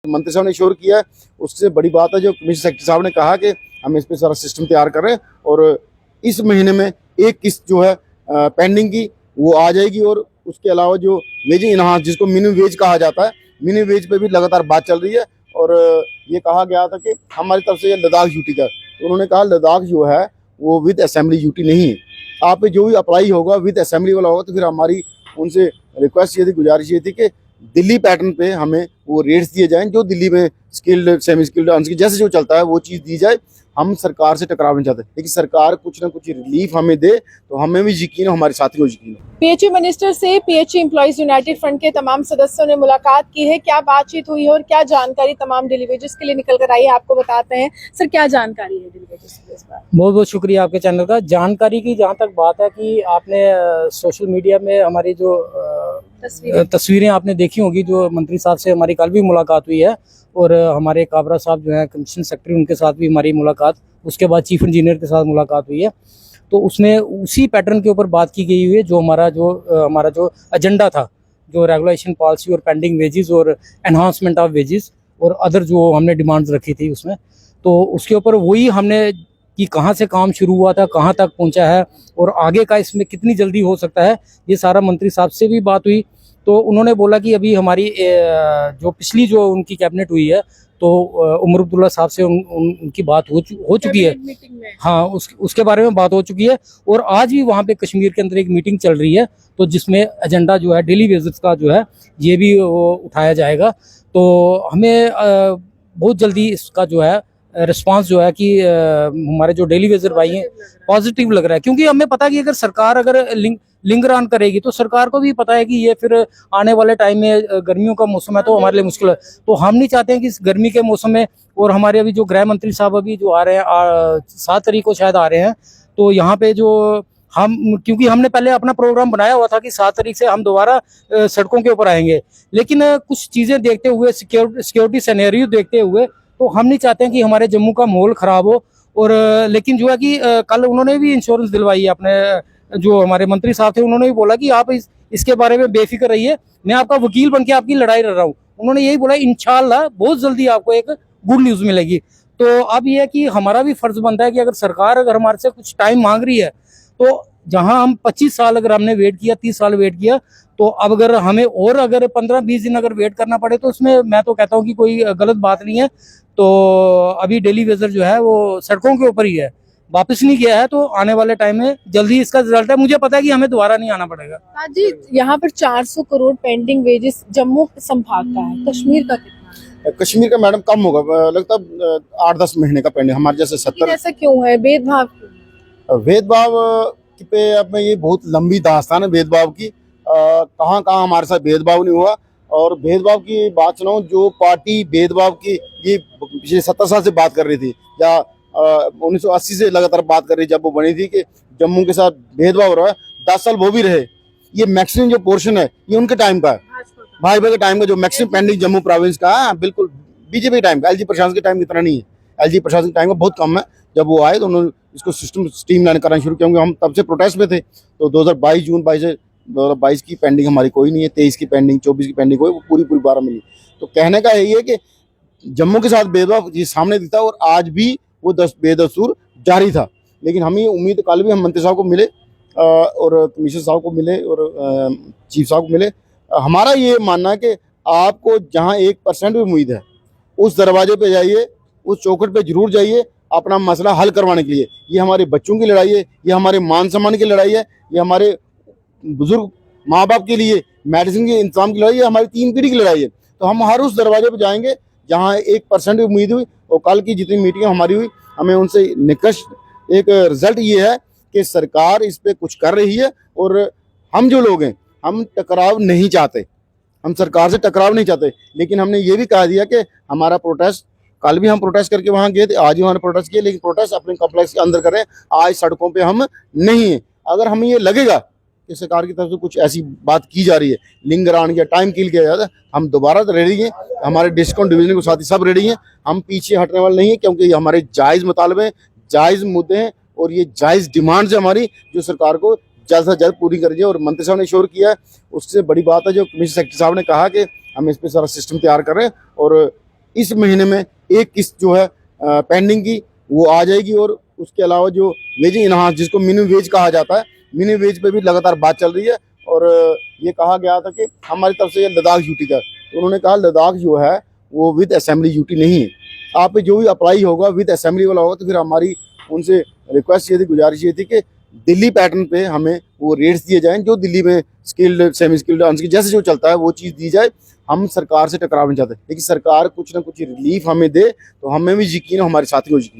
मंत्री साहब ने श्योर किया है, उससे बड़ी बात है जो कमिश्नर सेक्रेटरी साहब ने कहा कि हम इस पे सारा सिस्टम तैयार कर रहे हैं और इस महीने में एक किस्त जो है पेंडिंग की वो आ जाएगी। और उसके अलावा जो वेजिंग इनहांस जिसको मिनिमम वेज कहा जाता है, मिनिमम वेज पे भी लगातार बात चल रही है। और ये कहा गया था कि हमारी तरफ से ये लद्दाख यूटी का, तो उन्होंने कहा लद्दाख जो है वो विद असेंबली यूटी नहीं है, आप पे जो भी अप्लाई होगा विद असेंबली वाला होगा। तो फिर हमारी उनसे रिक्वेस्ट ये थी, गुजारिश ये थी कि दिल्ली पैटर्न पे हमें वो रेट्स दिए जाएं जो दिल्ली में स्किल्ड, सेमी स्किल्ड, अनस्किल्ड जैसे जो चलता है वो चीज़ दी जाए। हम सरकार से टकराव नहीं चाहते, लेकिन सरकार कुछ ना कुछ रिलीफ हमें दे तो हमें भी यकीन है, हमारे साथी को यकीन है। पीएचई मिनिस्टर से पीएचई एम्प्लॉइज यूनाइटेड फ्रंट के तमाम सदस्यों ने मुलाकात की है। क्या बातचीत हुई है और क्या जानकारी तमाम डेली वेजेस के लिए निकल कर आई है, आपको बताते हैं। सर, क्या जानकारी है डेली वेजेस की इस बार? बहुत बहुत शुक्रिया आपके चैनल का। जानकारी की जहाँ तक बात है कि आपने सोशल मीडिया में हमारी जो तस्वीरें आपने देखी होगी, जो मंत्री साहब से हमारी कल भी मुलाकात हुई है और हमारे काबरा साहब जो है कमिश्नर सेक्रेटरी, उनके साथ भी हमारी मुलाकात, उसके बाद चीफ इंजीनियर के साथ मुलाकात हुई है। तो उसमें उसी पैटर्न के ऊपर बात की गई हुई है जो हमारा जो एजेंडा था, जो रेगुलेशन पॉलिसी और पेंडिंग वेजेस और एनहांसमेंट ऑफ वेजेस और अदर जो हमने डिमांड्स रखी थी उसमें, तो उसके ऊपर वही हमने कि कहाँ से काम शुरू हुआ था, कहाँ तक पहुँचा है और आगे का इसमें कितनी जल्दी हो सकता है, ये सारा मंत्री साहब से भी बात हुई। तो उन्होंने बोला कि अभी हमारी जो पिछली जो उनकी कैबिनेट हुई है तो उमर अब्दुल्ला साहब से उनकी बात हो चुकी है। हाँ, उसके बारे में बात हो चुकी है और आज भी वहाँ पे कश्मीर के अंदर एक मीटिंग चल रही है, तो जिसमें एजेंडा जो है डेली वेजेस का जो है ये भी उठाया जाएगा। तो हमें बहुत जल्दी इसका जो है रिस्पांस जो है कि हमारे जो डेली वेजर भाई हैं पॉजिटिव लग रहा है, क्योंकि हमें पता है कि अगर सरकार लिंगर ऑन करेगी तो सरकार को भी पता है कि ये फिर आने वाले टाइम में गर्मियों का मौसम है तो हमारे लिए मुश्किल है। तो हम नहीं चाहते हैं कि इस गर्मी के मौसम में, और हमारे अभी जो गृह मंत्री साहब अभी जो आ रहे हैं 7 तारीख को शायद आ रहे हैं, तो यहाँ पे जो क्योंकि हमने पहले अपना प्रोग्राम बनाया हुआ था कि 7 तारीख से हम दोबारा सड़कों के ऊपर आएंगे, लेकिन कुछ चीज़ें देखते हुए, सिक्योरिटी सिनेरियो देखते हुए, तो हम नहीं चाहते हैं कि हमारे जम्मू का माहौल ख़राब हो। और लेकिन जो है कि कल उन्होंने भी इंश्योरेंस दिलवाई है, अपने जो हमारे मंत्री साहब थे उन्होंने भी बोला कि आप इसके बारे में बेफिक्र रहिए, मैं आपका वकील बन के आपकी लड़ाई लड़ रहा हूँ। उन्होंने यही बोला इंशाल्लाह बहुत जल्दी आपको एक गुड न्यूज़ मिलेगी। तो अब यह है कि हमारा भी फर्ज बनता है कि अगर सरकार अगर हमारे से कुछ टाइम मांग रही है, तो जहां हम 25 साल अगर हमने वेट किया, 30 साल वेट किया, तो अब अगर हमें और अगर 15-20 दिन अगर वेट करना पड़े तो उसमें मैं तो कहता हूं कि कोई गलत बात नहीं है। तो अभी डेली वेजर जो है वो सड़कों के ऊपर ही है, वापस नहीं गया है, तो आने वाले टाइम में जल्दी इसका रिजल्ट है। मुझे पता है कि हमें दोबारा नहीं आना पड़ेगा। जी, यहाँ पर 400 करोड़ पेंडिंग वेजेस जम्मू संभाग का है, कश्मीर का कितना? कश्मीर का मैडम कम होगा, लगता है 8-10 महीने का पेंडिंग, हमारे जैसे 70। ऐसा क्यों है? भेदभाव पे अब ये बहुत लंबी दास्तान है भेदभाव की। कहाँ कहाँ हमारे साथ भेदभाव नहीं हुआ। और भेदभाव की बात सुनाऊं, जो पार्टी भेदभाव की ये पिछले 70 साल से बात कर रही थी, या 1980 से लगातार बात कर रही, जब वो बनी थी कि जम्मू के साथ भेदभाव हो रहा है, 10 साल वो भी रहे। ये मैक्सिमम जो पोर्शन है ये उनके टाइम का है, भाजपा के टाइम का जो मैक्सिमम पेंडिंग जम्मू प्रोविंस का है, बिल्कुल बीजेपी के टाइम का। एलजी प्रशासन के टाइम इतना नहीं है, एलजी प्रशासन के टाइम का बहुत कम है। जब वो आए तो उन्होंने इसको सिस्टम स्ट्रीमलाइन करना शुरू किया, हम तब से प्रोटेस्ट में थे। तो 2022 जून 2022 की पेंडिंग हमारी कोई नहीं है, 23 की पेंडिंग, 24 की पेंडिंग कोई, वो पूरी 12 मिली। तो कहने का यही है कि जम्मू के साथ भेदभाव ये सामने दिखता है और आज भी वो बेदस्तूर जारी था। लेकिन हमें उम्मीद, कल भी हम मंत्री साहब को मिले और कमिश्नर साहब को मिले और चीफ साहब को मिले। हमारा ये मानना है कि आपको जहाँ 1% भी उम्मीद है उस दरवाजे पे जाइए, उस चौखट पे जरूर जाइए अपना मसला हल करवाने के लिए। ये हमारे बच्चों की लड़ाई है, ये हमारे मान सम्मान की लड़ाई है, ये हमारे बुजुर्ग माँ बाप के लिए मेडिसिन के इंतजाम की लड़ाई है, हमारी 3 पीढ़ी की लड़ाई है। तो हम हर उस दरवाजे पे जाएंगे जहाँ 1% भी उम्मीद हुई। और कल की जितनी मीटिंग हमारी हुई, हमें उनसे निकष एक रिजल्ट ये है कि सरकार इस पे कुछ कर रही है। और हम जो लोग हैं, हम टकराव नहीं चाहते, हम सरकार से टकराव नहीं चाहते। लेकिन हमने ये भी कहा दिया कि हमारा प्रोटेस्ट, कल भी हम प्रोटेस्ट करके वहाँ गए थे, आज भी हमारे प्रोटेस्ट किए, लेकिन प्रोटेस्ट अपने कॉम्प्लेक्स के अंदर करें, आज सड़कों पे हम नहीं हैं। अगर हमें ये लगेगा कि सरकार की तरफ से कुछ ऐसी बात की जा रही है, लिंगर ऑन किया, टाइम किल किया जाता है, हम दोबारा तो रेडी हैं, हमारे डिस्काउंट डिवीजन के साथी सब रेडी हैं, हम पीछे हटने वाले नहीं हैं। क्योंकि ये हमारे जायज़ मुतालबे, जायज़ मुद्दे हैं और ये जायज़ डिमांड्स है हमारी, जो सरकार को जल्द से जल्द पूरी करिए। और मंत्री साहब ने श्योर किया है, उससे बड़ी बात है जो कमिश्नर सेक्रेटरी साहब ने कहा कि हम इस पर सारा सिस्टम तैयार कर रहे हैं और इस महीने में एक किस्त जो है पेंडिंग की वो आ जाएगी। और उसके अलावा जो वेज इनहांस जिसको मिनिमम वेज कहा जाता है, मिनिमम वेज पे भी लगातार बात चल रही है। और ये कहा गया था कि हमारी तरफ से ये लद्दाख यूटी था, तो उन्होंने कहा लद्दाख जो है वो विद असेंबली यूटी नहीं है। आप पे जो भी अप्लाई होगा विद असेंबली वाला होगा। तो फिर हमारी उनसे रिक्वेस्ट ये थी, गुजारिश ये थी कि दिल्ली पैटर्न पे हमें वो रेट्स दिए जाएं, जो दिल्ली में स्किल्ड, सेमी स्किल्ड, अनस्किल्ड जैसे जो चलता है वो चीज़ दी जाए। हम सरकार से टकराव नहीं चाहते, लेकिन सरकार कुछ ना कुछ रिलीफ हमें दे तो हमें भी यकीन है, हमारे साथियों को यकीन।